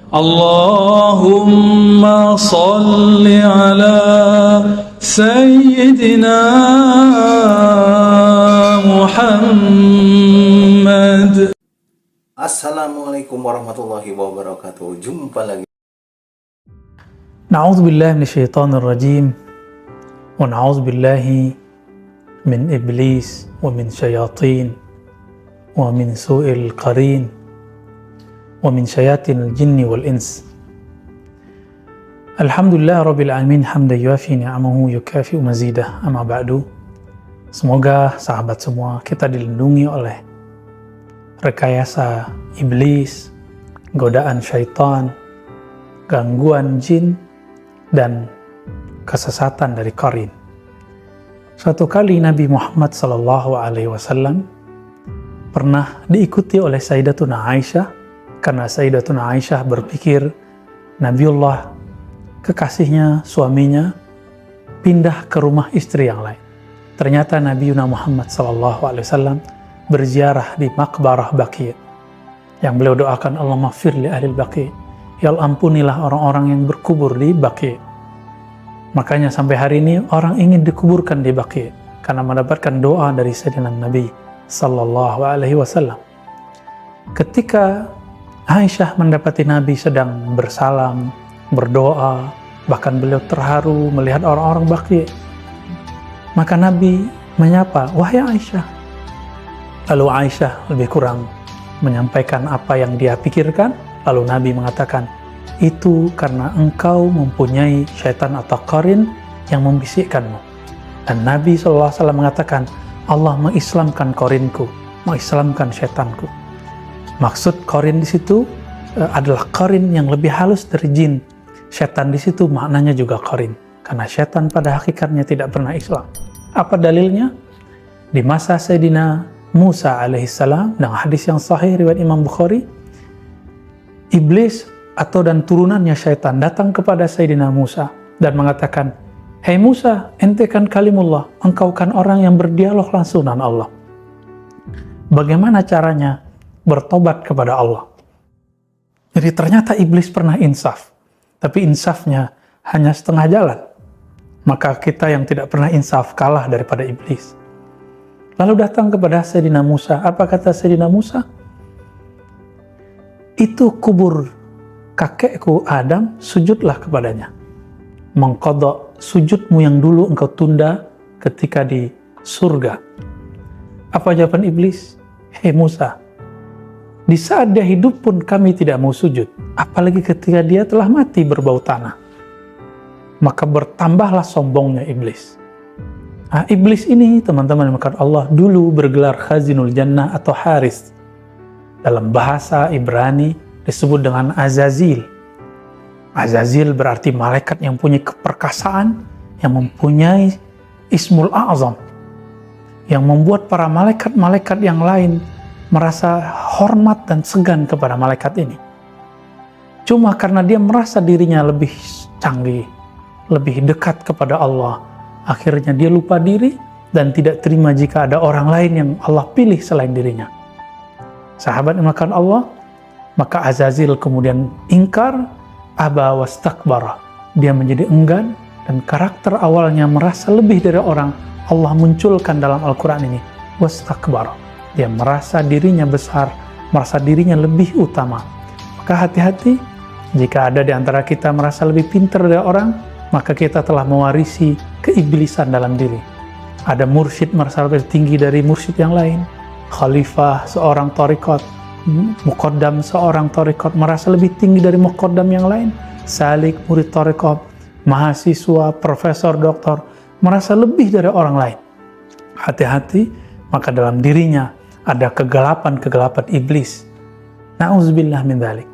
Allahumma salli ala Sayyidina Muhammad. Assalamualaikum warahmatullahi wabarakatuh. Jumpa lagi. Na'udzu billahi minasyaitonir rajim. Wa na'udzu billahi min iblis wa min syayatin wa min su'il qarin wa min syayatinil jinni wal ins. Alhamdulillah rabbil alamin hamdan yuafi ni'amahu yukafi'u mazidah. Amma ba'du. Semoga sahabat semua kita dilindungi oleh rekayasa iblis, godaan syaitan, gangguan jin, dan kesesatan dari qarin. Suatu kali Nabi Muhammad SAW pernah diikuti oleh Sayyidatuna Aisyah, karena Sayyidatuna Aisyah berpikir Nabiullah, kekasihnya, suaminya, pindah ke rumah istri yang lain. Ternyata Nabi Muhammad SAW berziarah di Maqbarah Baqi', yang beliau doakan, Allahumma maghfir li ahlil Baqi', ya Allah ampunilah orang-orang yang berkubur di Baqi'. Makanya sampai hari ini orang ingin dikuburkan di Baqi' karena mendapatkan doa dari Sayyidina Nabi SAW. Ketika Aisyah mendapati Nabi sedang bersalam, berdoa, bahkan beliau terharu melihat orang-orang Baqi', maka Nabi menyapa, wahai Aisyah. Lalu Aisyah lebih kurang menyampaikan apa yang dia pikirkan. Lalu Nabi mengatakan, itu karena engkau mempunyai syaitan atau qarin yang membisikkanmu. Dan Nabi SAW mengatakan, Allah mengislamkan qarinku, mengislamkan syaitanku. Maksud qarin di situ adalah qarin yang lebih halus dari jin. Syaitan di situ maknanya juga qarin, karena syaitan pada hakikatnya tidak pernah Islam. Apa dalilnya? Di masa Sayyidina Musa alaihissalam, dengan hadis yang sahih riwayat Imam Bukhari, iblis atau dan turunannya syaitan datang kepada Sayyidina Musa dan mengatakan, hei Musa, ente kan kalimullah, engkau kan orang yang berdialog langsung dengan Allah. Bagaimana caranya bertobat kepada Allah? Jadi ternyata iblis pernah insaf, tapi insafnya hanya setengah jalan. Maka kita yang tidak pernah insaf kalah daripada iblis. Lalu datang kepada Sayyidina Musa. Apa kata Sayyidina Musa? Itu kubur kakekku Adam, sujudlah kepadanya. Mengqadha sujudmu yang dulu engkau tunda ketika di surga. Apa jawaban iblis? Hei Musa, di saat dia hidup pun kami tidak mau sujud, apalagi ketika dia telah mati berbau tanah. Maka bertambahlah sombongnya iblis. Nah, iblis ini, teman-teman yang dimaksud Allah, dulu bergelar Khazinul Jannah atau Haris. Dalam bahasa Ibrani disebut dengan Azazil. Azazil berarti malaikat yang punya keperkasaan, yang mempunyai Ismul A'zam, yang membuat para malaikat-malaikat yang lain merasa hormat dan segan kepada malaikat ini. Cuma karena dia merasa dirinya lebih canggih, lebih dekat kepada Allah, akhirnya dia lupa diri dan tidak terima jika ada orang lain yang Allah pilih selain dirinya. Sahabat yang dimakan Allah, maka Azazil kemudian ingkar, aba wastakbara. Dia menjadi enggan, dan karakter awalnya merasa lebih dari orang, Allah munculkan dalam Al-Quran ini, wastakbara. Dia merasa dirinya besar, merasa dirinya lebih utama. Maka hati-hati, jika ada di antara kita merasa lebih pintar dari orang, maka kita telah mewarisi keiblisan dalam diri. Ada mursyid merasa lebih tinggi dari mursyid yang lain, khalifah seorang thariqat, muqaddam seorang thariqat merasa lebih tinggi dari muqaddam yang lain, salik murid thariqat, mahasiswa, profesor, doktor merasa lebih dari orang lain. Hati-hati, maka dalam dirinya ada kegelapan-kegelapan iblis. Na'udzubillah min dzalik.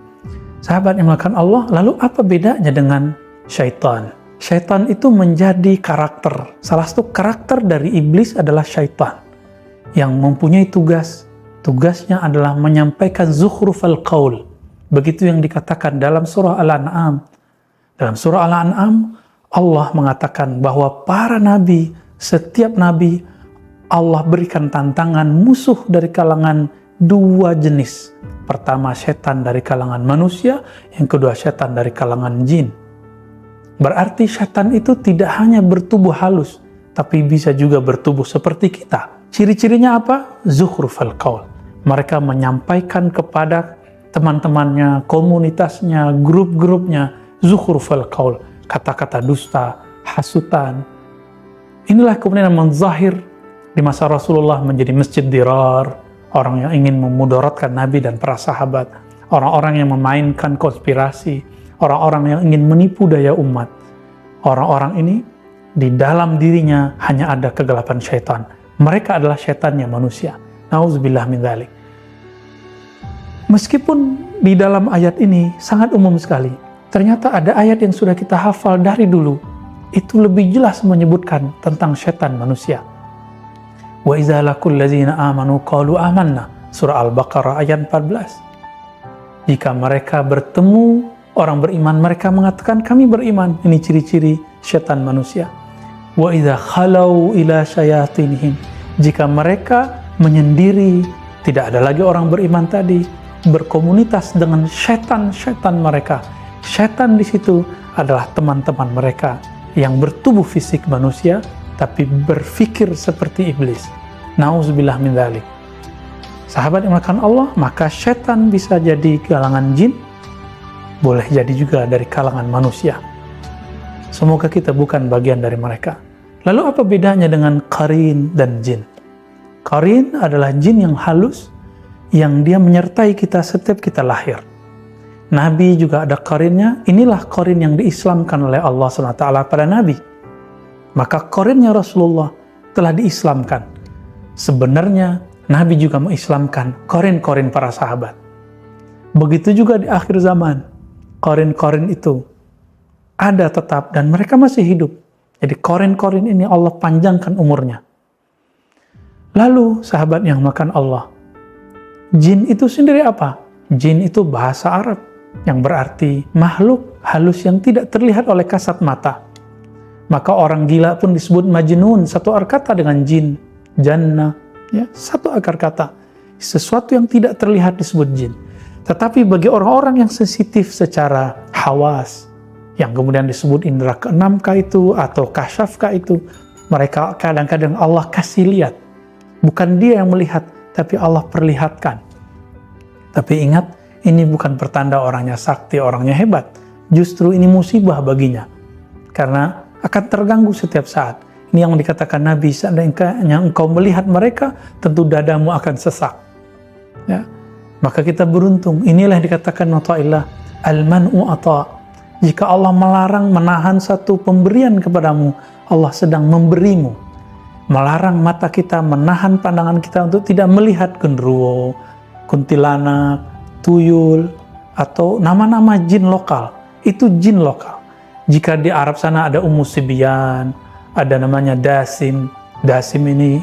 Sahabat yang melakukan Allah, lalu apa bedanya dengan syaitan? Syaitan itu menjadi karakter. Salah satu karakter dari iblis adalah syaitan yang mempunyai tugas. Tugasnya adalah menyampaikan zukhrufal qaul. Begitu yang dikatakan dalam surah Al-An'am. Dalam surah Al-An'am, Allah mengatakan bahwa para nabi, setiap nabi, Allah berikan tantangan musuh dari kalangan dua jenis. Pertama setan dari kalangan manusia, yang kedua setan dari kalangan jin. Berarti setan itu tidak hanya bertubuh halus, tapi bisa juga bertubuh seperti kita. Ciri-cirinya apa? Zukhrufal qaul. Mereka menyampaikan kepada teman-temannya, komunitasnya, grup-grupnya, zukhrufal qaul, kata-kata dusta, hasutan. Inilah kemudian menzahir di masa Rasulullah menjadi masjid dirar, orang yang ingin memudaratkan Nabi dan para sahabat, orang-orang yang memainkan konspirasi, orang-orang yang ingin menipu daya umat. Orang-orang ini di dalam dirinya hanya ada kegelapan syaitan. Mereka adalah syaitannya manusia. Nauzubillah min dzalik. Meskipun di dalam ayat ini sangat umum sekali, ternyata ada ayat yang sudah kita hafal dari dulu. Itu lebih jelas menyebutkan tentang syaitan manusia. Wa idza laqul ladzina amanu qalu amanna. Surah Al-Baqarah ayat 14. Jika mereka bertemu orang beriman, mereka mengatakan kami beriman. Ini ciri-ciri syaitan manusia. Wa idza khalau ila syayatinihim. Jika mereka menyendiri, tidak ada lagi orang beriman tadi, berkomunitas dengan syaitan-syaitan mereka. Syaitan di situ adalah teman-teman mereka yang bertubuh fisik manusia tapi berfikir seperti iblis. Nauzubillah min dzalik. Sahabat yang dimuliakan Allah, maka syaitan bisa jadi kalangan jin, boleh jadi juga dari kalangan manusia. Semoga kita bukan bagian dari mereka. Lalu apa bedanya dengan qarin dan jin? Qarin adalah jin yang halus, yang dia menyertai kita setiap kita lahir. Nabi juga ada qarinnya. Inilah qarin yang diislamkan oleh Allah SWT pada Nabi. Maka qarinnya Rasulullah telah diislamkan. Sebenarnya Nabi juga mengislamkan qarin-qarin para sahabat. Begitu juga di akhir zaman, qarin-qarin itu ada tetap dan mereka masih hidup. Jadi qarin-qarin ini Allah panjangkan umurnya. Lalu sahabat yang makan Allah, jin itu sendiri apa? Jin itu bahasa Arab yang berarti makhluk halus yang tidak terlihat oleh kasat mata. Maka orang gila pun disebut majnun, satu akar kata dengan jin. Jannah, ya, satu akar kata. Sesuatu yang tidak terlihat disebut jin. Tetapi bagi orang-orang yang sensitif secara hawas, yang kemudian disebut indera keenam kah itu atau kasyaf kah itu, mereka kadang-kadang Allah kasih lihat. Bukan dia yang melihat, tapi Allah perlihatkan. Tapi ingat, ini bukan pertanda orangnya sakti, orangnya hebat. Justru ini musibah baginya. Karena akan terganggu setiap saat. Ini yang dikatakan Nabi, seandainya engkau melihat mereka, tentu dadamu akan sesak. Ya. Maka kita beruntung. Inilah yang dikatakan Ta'illah, al-man'u ata. Jika Allah melarang menahan satu pemberian kepadamu, Allah sedang memberimu. Melarang mata kita, menahan pandangan kita untuk tidak melihat genderuwo, kuntilanak, tuyul, atau nama-nama jin lokal. Itu jin lokal. Jika di Arab sana ada Ummu Sibyan, ada namanya Dasim. Dasim ini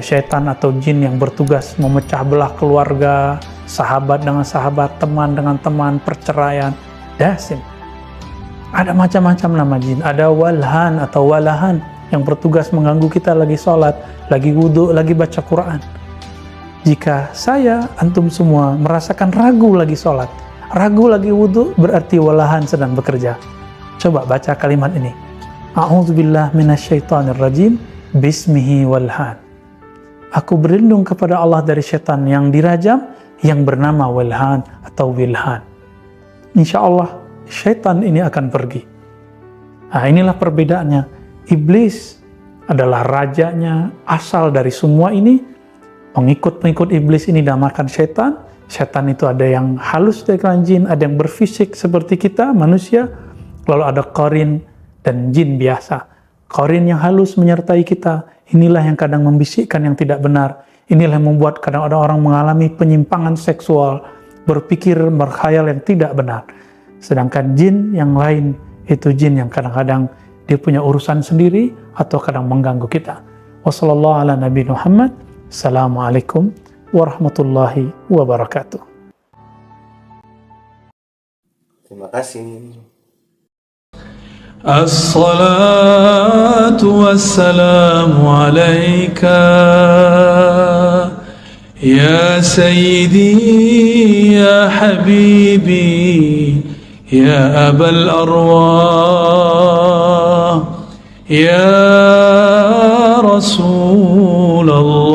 syaitan atau jin yang bertugas memecah belah keluarga, sahabat dengan sahabat, teman dengan teman, perceraian. Dasim. Ada macam-macam nama jin. Ada Walhan atau Walahan yang bertugas mengganggu kita lagi sholat, lagi wudhu, lagi baca Quran. Jika saya, antum semua merasakan ragu lagi sholat, ragu lagi wudhu, berarti Walahan sedang bekerja. Coba baca kalimat ini. A'udzubillah minasyaitonirrajim, bismihi walhan. Aku berlindung kepada Allah dari syaitan yang dirajam, yang bernama Walhan atau Wilhan. Insya Allah, syaitan ini akan pergi. Nah, inilah perbedaannya. Iblis adalah rajanya, asal dari semua ini. Pengikut-pengikut iblis ini dinamakan syaitan. Syaitan itu ada yang halus dari kalangan jin, ada yang berfisik seperti kita, manusia. Lalu ada qarin dan jin biasa. Qarin yang halus menyertai kita. Inilah yang kadang membisikkan yang tidak benar. Inilah yang membuat kadang ada orang mengalami penyimpangan seksual, berpikir, berkhayal yang tidak benar. Sedangkan jin yang lain, itu jin yang kadang-kadang dia punya urusan sendiri atau kadang mengganggu kita. Wassallallahu ala Nabi Muhammad. Assalamualaikum warahmatullahi wabarakatuh. Terima kasih. الصلاة والسلام عليك يا سيدي يا حبيبي يا أبا الأرواح يا رسول الله.